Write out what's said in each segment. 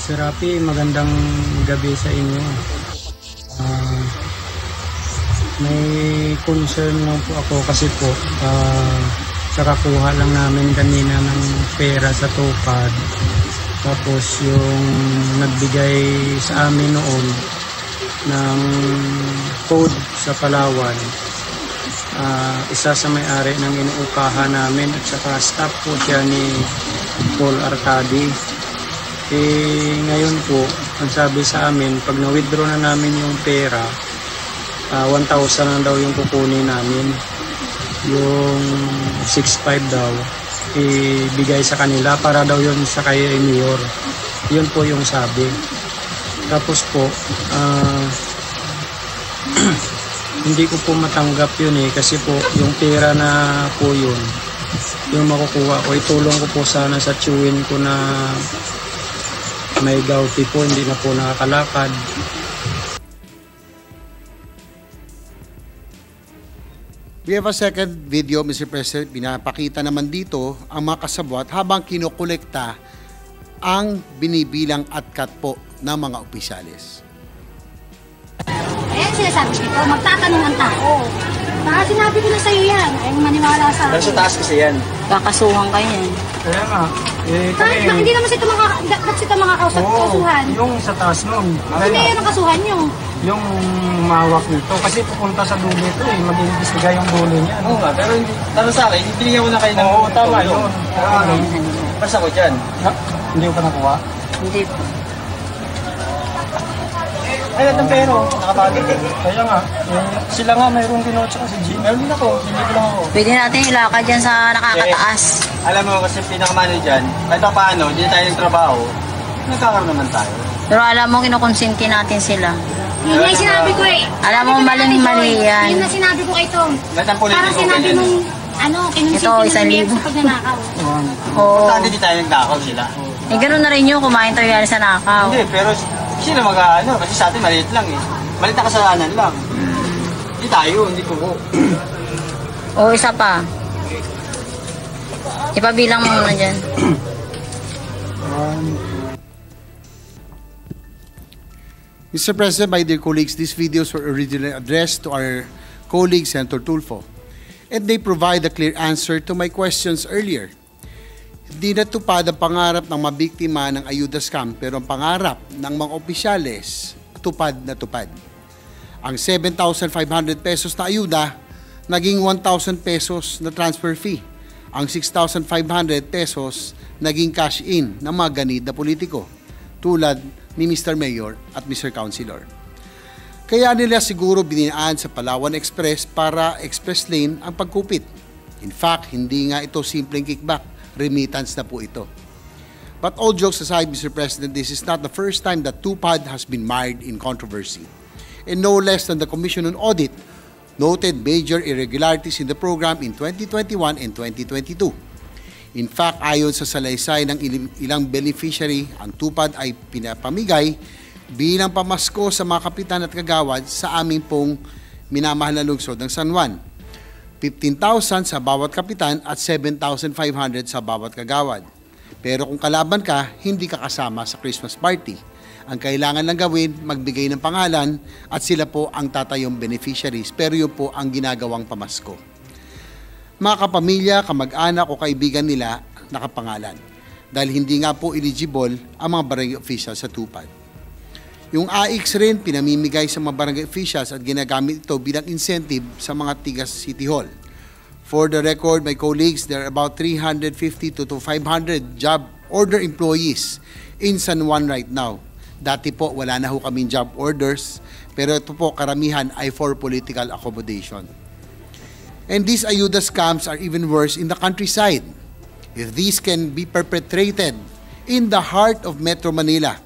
Sir Rafi, magandang gabi sa inyo. May concern lang po ako kasi po kakakuha lang namin kanina ng pera sa TUPAD. Tapos yung nagbigay sa amin noon ng code sa Palawan, isa sa may-ari ng inuupahan namin at saka staff po siya ni Paul Arcadi. Ngayon po, ang sabi sa amin, pag na-withdraw na namin yung pera, 1,000 na daw yung kukunin namin. Yung 6,500 daw, ibigay sa kanila para daw yun sa kay Mayor. Yun po yung sabi. Tapos po, hindi ko po matanggap yun kasi po yung pera na po yun, yung makukuha ko, itulong ko po sana sa tiyuhin ko na may gouty po, hindi na po nakakalakad. We have a second video, Mr. President. Pinapakita naman dito ang mga kasabwat habang kinukolekta ang binibilang at cut po ng mga opisyalis. Ayan sinasabi dito, magtatanong ang tao. Sinabi ko na sa'yo yan, ay maniwala sa akin. Pero sa taas kasi yan. Kakasuhan kayo yan. Kaya nga, Kahit hindi naman sila makakasuhan. yung sa taas nun, Hindi yan ang kasuhan nyo. yung mawak nito, kasi pupunta sa dulo ito mag-iimbestiga yung dulo niya. Oo nga, pero hindi, tama sa akin, hindi ko na kayo ng Oo, tama yun. Basta ko dyan. Hindi ko pa nakuha. Hindi po. Ay, lahat ng pero, nakabagay. Kaya nga, sila nga mayroong ginotsa kasi G. Meron din ako, hindi ko lang ako. Pwede natin ilakad dyan sa nakakataas. Alam mo kasi pinakamano dyan, kahit pa paano, hindi tayo ng trabaho, nagkakaroon naman tayo. Pero alam mo, kinukonsinti natin sila. Yun na yung sinabi ko eh. Alam mo, maling-mali yan. Yun na sinabi ko kay Tom. Lahat ng politiko, Parang sinabi ganyan. mong, kinonsinti Ito, ng 1,000. mayor sa pagnanakaw. Oo. Basta hindi tayo nagdakaw sila. Eh, gano'n na rin yun, kumain tayo yan sa nakaw. Hindi, pero sila kasi sa atin maliit lang eh. Maliit na kasalanan lang. Hindi tayo, hindi ko. O, isa pa. Ipabilang mo muna dyan. Mr. President, my dear colleagues, these videos were originally addressed to our colleague, Senator Tulfo, and they provide a clear answer to my questions earlier. Hindi natupad ang pangarap ng mabiktima ng ayuda scam, pero ang pangarap ng mga opisyales, tupad na tupad. Ang 7,500 pesos na ayuda, naging 1,000 pesos na transfer fee. Ang 6,500 pesos, naging cash in ng mga ganid na politiko, tulad ni Mr. Mayor at Mr. Councilor. Kaya nila siguro bininaan sa Palawan Express para express lane ang pagkupit. In fact, hindi nga ito simpleng kickback, remittance na po ito. But all jokes aside, Mr. President, this is not the first time that TUPAD has been mired in controversy. And no less than the Commission on Audit noted major irregularities in the program in 2021 and 2022. In fact, ayon sa salaysay ng ilang beneficiary, ang TUPAD ay pinapamigay bilang pamasko sa mga kapitan at kagawad sa aming pong minamahal na lungsod ng San Juan. 15,000 sa bawat kapitan at 7,500 sa bawat kagawad. Pero kung kalaban ka, hindi ka kasama sa Christmas party. Ang kailangan lang gawin, magbigay ng pangalan at sila po ang tatayong beneficiaries, pero yun po ang ginagawang pamasko. Mga kapamilya, kamag-anak o kaibigan nila nakapangalan dahil hindi nga po eligible ang mga barangay officials sa TUPAD. Yung AIX rin pinamimigay sa mga barangay officials at ginagamit ito bilang incentive sa mga tigas City Hall. For the record, my colleagues, there are about 350 to 500 job order employees in San Juan right now. Dati po wala na ho kaming job orders, pero ito po karamihan ay for political accommodation. And these ayuda scams are even worse in the countryside. If these can be perpetrated in the heart of Metro Manila,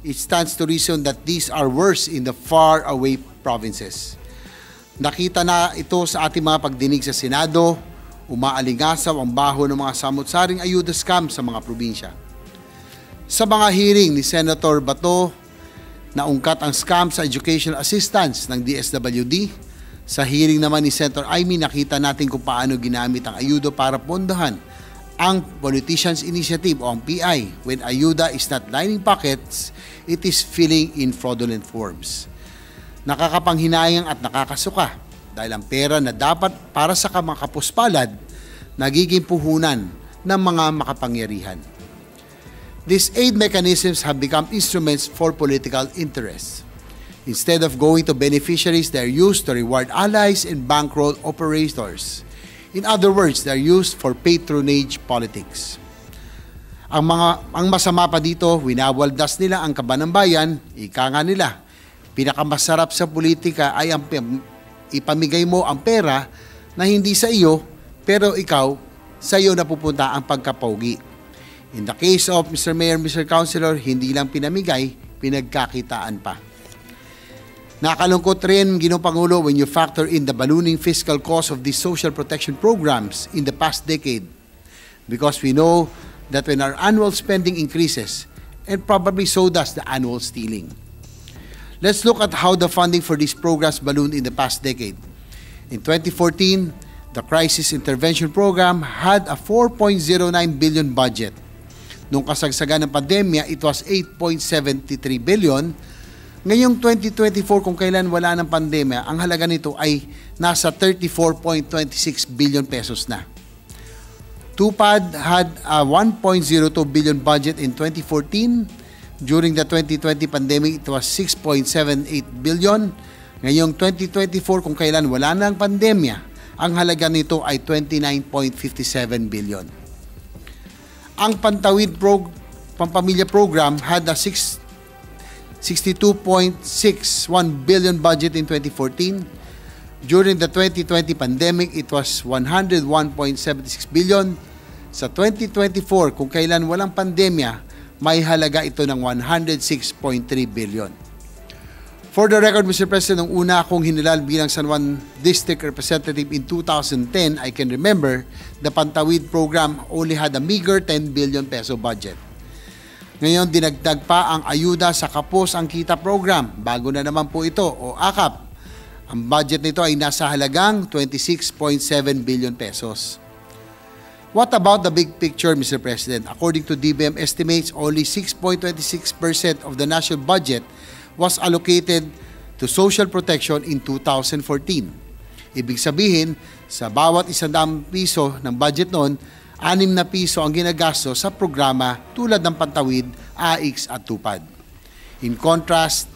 it stands to reason that these are worse in the far-away provinces. Nakita na ito sa ating mga pagdinig sa Senado, umaalingasaw ang baho ng mga samut-saring ayuda scam sa mga probinsya. Sa mga hearing ni Senator Bato, naungkat ang scam sa educational assistance ng DSWD. Sa hearing naman ni Senator Amy, nakita natin kung paano ginamit ang ayuda para pondahan Ang Politicians Initiative o ang PI, when ayuda is not lining pockets, it is filling in fraudulent forms. Nakakapanghinayang at nakakasuka dahil ang pera na dapat para sa mga kapuspalad, nagiging puhunan ng mga makapangyarihan. These aid mechanisms have become instruments for political interests. Instead of going to beneficiaries, they are used to reward allies and bankroll operators. In other words, they are used for patronage politics. Ang masama pa dito, winawaldas nila ang kaban ng bayan, ika nga nila. Pinakamasarap sa politika ay ang ipamigay mo ang pera na hindi sa iyo, pero ikaw, sa iyo napupunta ang pagkapogi. In the case of Mr. Mayor, Mr. Councilor, hindi lang pinamigay, pinagkakitaan pa. Nakalungkot rin, Ginoong Pangulo, when you factor in the ballooning fiscal cost of these social protection programs in the past decade. Because we know that when our annual spending increases, and probably so does the annual stealing. Let's look at how the funding for these programs ballooned in the past decade. In 2014, the Crisis Intervention Program had a 4.09 billion budget. Nung kasagsagan ng pandemya, it was 8.73 billion. Ngayong 2024, kung kailan wala ng pandemya, ang halaga nito ay nasa 34.26 billion pesos na. TUPAD had a 1.02 billion budget in 2014. During the 2020 pandemic, it was 6.78 billion. Ngayong 2024, kung kailan wala ng pandemya, ang halaga nito ay 29.57 billion. Ang Pantawid Pampamilya Program had a 62.61 billion budget in 2014. During the 2020 pandemic, it was 101.76 billion. Sa 2024, kung kailan walang pandemya, may halaga ito ng 106.3 billion. For the record, Mr. President, nung una akong hinilal bilang San Juan District Representative in 2010, I can remember the Pantawid program only had a meager 10 billion peso budget. Ngayon, dinagdag pa ang ayuda sa Kapos ang Kita program. Bago na naman po ito, o AKAP. Ang budget nito ay nasa halagang 26.7 billion pesos. What about the big picture, Mr. President? According to DBM estimates, only 6.26% of the national budget was allocated to social protection in 2014. Ibig sabihin, sa bawat 100 piso ng budget noon, 6 na piso ang ginagasto sa programa tulad ng Pantawid, AIX at TUPAD. In contrast,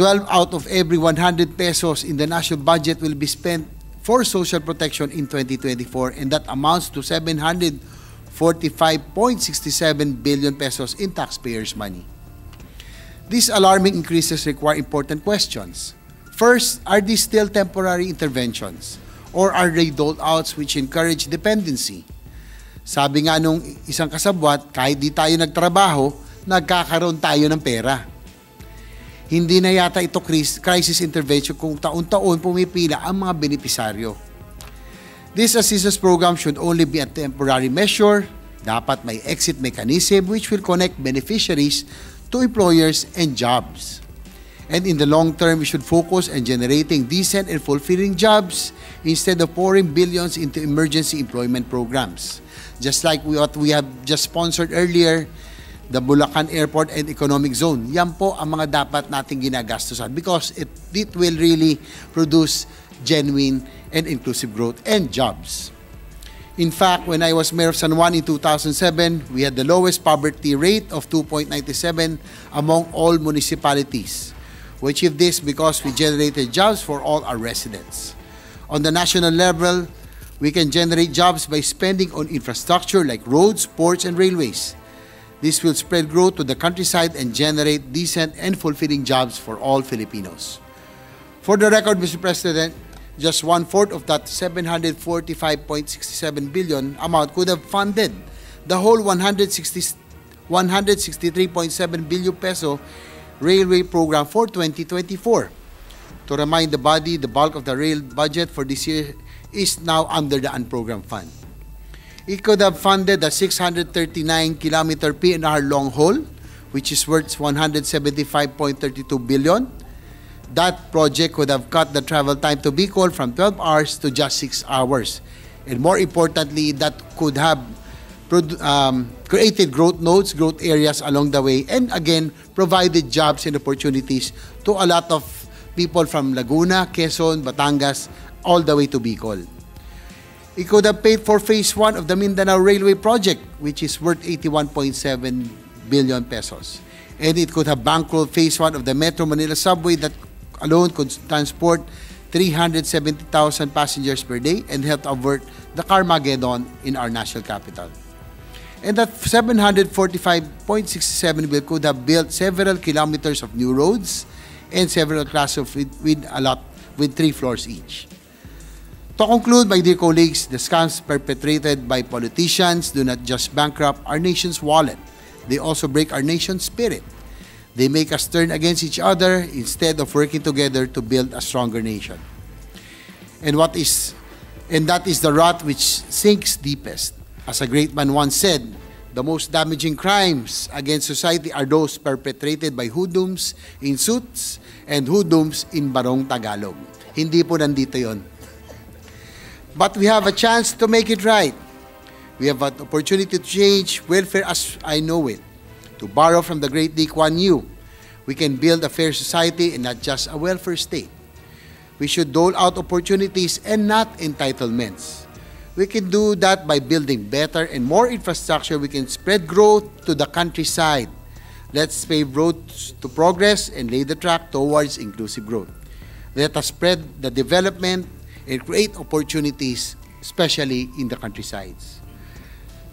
12 out of every 100 pesos in the national budget will be spent for social protection in 2024, and that amounts to 745.67 billion pesos in taxpayers' money. These alarming increases require important questions. First, are these still temporary interventions, or are they dole-outs which encourage dependency? Sabi nga nung isang kasabwat, kahit di tayo nagtrabaho, nagkakaroon tayo ng pera. Hindi na yata ito crisis intervention kung taon-taon pumipila ang mga benepisaryo. This assistance program should only be a temporary measure. Dapat may exit mechanism which will connect beneficiaries to employers and jobs. And in the long term, we should focus on generating decent and fulfilling jobs instead of pouring billions into emergency employment programs. Just like what we have just sponsored earlier, the Bulacan Airport and Economic Zone. Yan po ang mga dapat nating ginagastusan because it will really produce genuine and inclusive growth and jobs. In fact, when I was mayor of San Juan in 2007, we had the lowest poverty rate of 2.97 among all municipalities. We achieved this because we generated jobs for all our residents. On the national level, we can generate jobs by spending on infrastructure like roads, ports, and railways. This will spread growth to the countryside and generate decent and fulfilling jobs for all Filipinos. For the record, Mr. President, just 1/4 of that 745.67 billion amount could have funded the whole 163.7 billion peso railway program for 2024. To remind the body, the bulk of the rail budget for this year is now under the unprogrammed fund. It could have funded the 639-kilometer PNR long haul, which is worth 175.32 billion. That project could have cut the travel time to Bicol from 12 hours to just 6 hours. and more importantly, that could have created growth nodes, growth areas along the way, and again, provided jobs and opportunities to a lot of people from Laguna, Quezon, Batangas, all the way to Bicol. It could have paid for phase 1 of the Mindanao Railway Project, which is worth 81.7 billion pesos. And it could have bankrolled phase 1 of the Metro Manila Subway that alone could transport 370,000 passengers per day and help avert the Carmageddon in our national capital. And that 745.67 billion could have built several kilometers of new roads and several classrooms with 3 floors each. To conclude, my dear colleagues, the scams perpetrated by politicians do not just bankrupt our nation's wallet, they also break our nation's spirit. They make us turn against each other instead of working together to build a stronger nation. And that is the rot which sinks deepest. As a great man once said, the most damaging crimes against society are those perpetrated by hoodlums in suits and hoodlums in barong Tagalog. Hindi po nandito yon. But we have a chance to make it right. We have an opportunity to change welfare as I know it. To borrow from the great Lee Kuan Yew, we can build a fair society and not just a welfare state. We should dole out opportunities and not entitlements. We can do that by building better and more infrastructure. We can spread growth to the countryside. Let's pave roads to progress and lay the track towards inclusive growth. Let us spread the development and create opportunities, especially in the countrysides.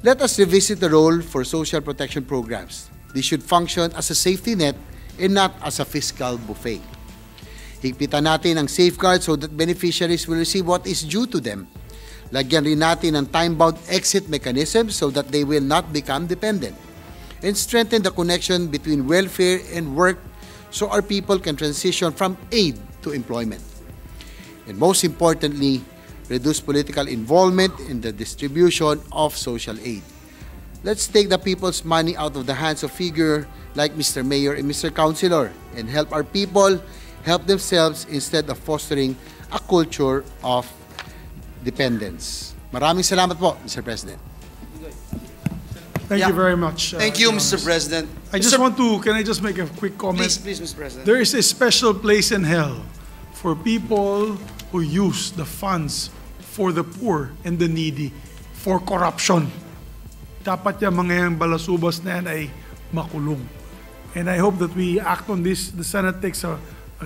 Let us revisit the role for social protection programs. They should function as a safety net and not as a fiscal buffet. Higpitan natin ang safeguards so that beneficiaries will receive what is due to them. Lagyan rin natin ng time-bound exit mechanisms so that they will not become dependent. And strengthen the connection between welfare and work so our people can transition from aid to employment. And most importantly, reduce political involvement in the distribution of social aid. Let's take the people's money out of the hands of figures like Mr. Mayor and Mr. Councilor and help our people help themselves instead of fostering a culture of dependence. Maraming salamat po, Mr. President. Thank you very much. Thank you, Your Mr. Honors. President. Can I just make a quick comment? Please, Mr. President. There is a special place in hell for people who use the funds for the poor and the needy for corruption. Dapat yung mga yung balasubas na yan ay makulong. And I hope that we act on this. The Senate takes a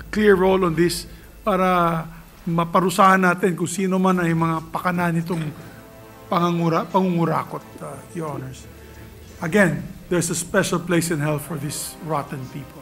clear role on this para maparusahan natin kung sino man ay mga pakanan nitong pangungurakot, Your Honors. Again, there's a special place in hell for these rotten people.